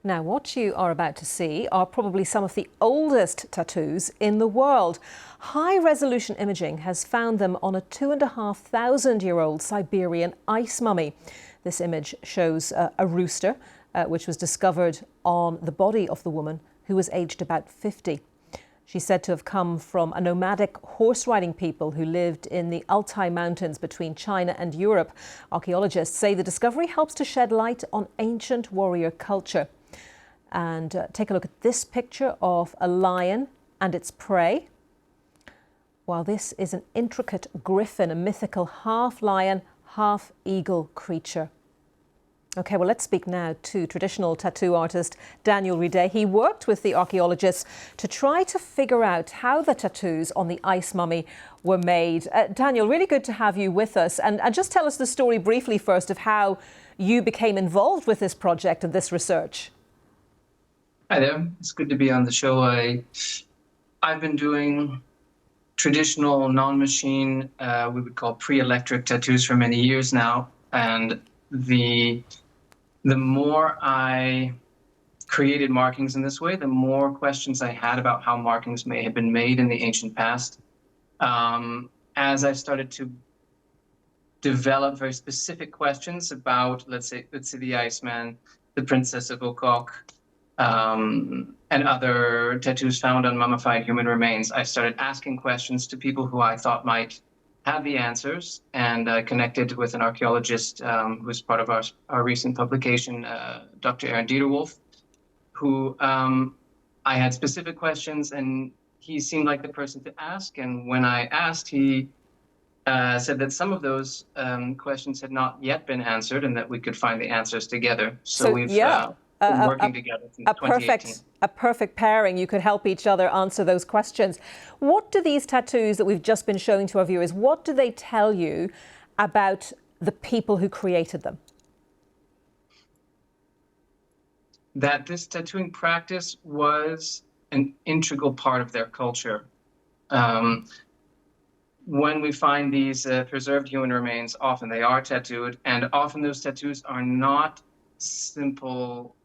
Now, what you are about to see are probably some of the oldest tattoos in the world. High-resolution imaging has found them on a 2,500-year-old Siberian ice mummy. This image shows a rooster, which was discovered on the body of the woman, who was aged about 50. She's said to have come from a nomadic horse-riding people who lived in the Altai Mountains between China and Europe. Archaeologists say the discovery helps to shed light on ancient warrior culture. And take a look at this picture of a lion and its prey. While this is an intricate griffin, a mythical half-lion, half-eagle creature. OK, well, let's speak now to traditional tattoo artist Daniel Ridet. He worked with the archaeologists to try to figure out how the tattoos on the ice mummy were made. Daniel, really good to have you with us. And just tell us the story briefly first of how you became involved with this project and this research. Hi there. It's good to be on the show. I've been doing traditional non-machine, we would call pre-electric tattoos for many years now. And the more I created markings in this way, the more questions I had about how markings may have been made in the ancient past. As I started to develop very specific questions about, let's say the Iceman, the Princess of Okok, and other tattoos found on mummified human remains, I started asking questions to people who I thought might have the answers, and connected with an archaeologist who was part of our recent publication, Dr. Aaron Dieterwolf, who I had specific questions, and he seemed like the person to ask. And when I asked, he said that some of those questions had not yet been answered and that we could find the answers together. So we've been working together since 2018. A perfect pairing. You could help each other answer those questions. What do these tattoos that we've just been showing to our viewers, what do they tell you about the people who created them? That this tattooing practice was an integral part of their culture. When we find these preserved human remains, often they are tattooed, and often those tattoos are not simple,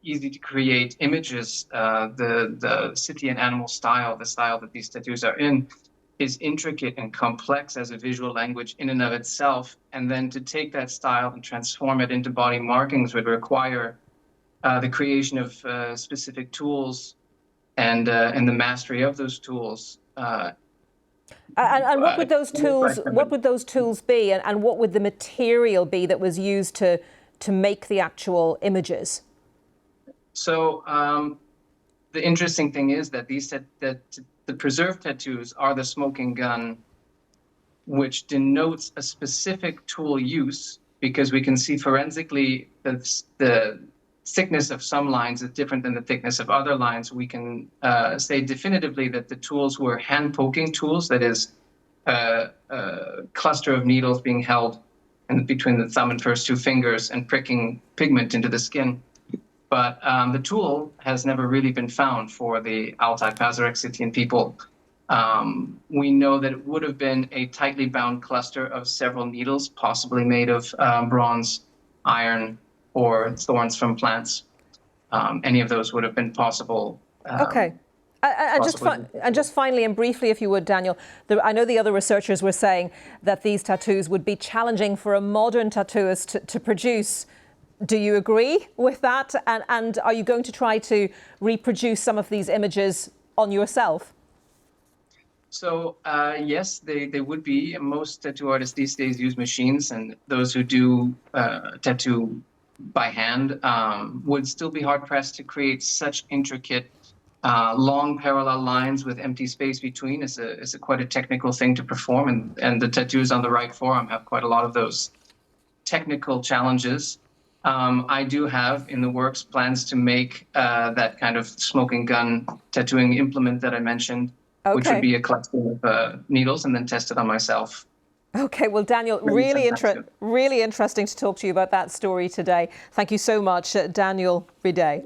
easy to create images. The city and animal style, the style that these tattoos are in, is intricate and complex as a visual language in and of itself. And then to take that style and transform it into body markings would require the creation of specific tools and the mastery of those tools. And what would those tools? What would those tools be? And what would the material be that was used to make the actual images? So the interesting thing is that the preserved tattoos are the smoking gun, which denotes a specific tool use, because we can see forensically the thickness of some lines is different than the thickness of other lines. We can say definitively that the tools were hand-poking tools, that is, a cluster of needles being held between the thumb and first two fingers and pricking pigment into the skin. But the tool has never really been found for the Altai Pazyryk Scythian people. We know that it would have been a tightly bound cluster of several needles, possibly made of bronze, iron, or thorns from plants. Any of those would have been possible. Okay. And just finally and briefly, if you would, Daniel, I know the other researchers were saying that these tattoos would be challenging for a modern tattooist to produce. Do you agree with that? And are you going to try to reproduce some of these images on yourself? So yes, they would be. Most tattoo artists these days use machines, and those who do tattoo by hand would still be hard-pressed to create such intricate long parallel lines with empty space between. Is quite a technical thing to perform, and the tattoos on the right forearm have quite a lot of those technical challenges. I do have in the works plans to make that kind of smoking gun tattooing implement that I mentioned, which would be a cluster of needles, and then test it on myself. Okay, well, Daniel, really interesting to talk to you about that story today. Thank you so much, Daniel Ridet.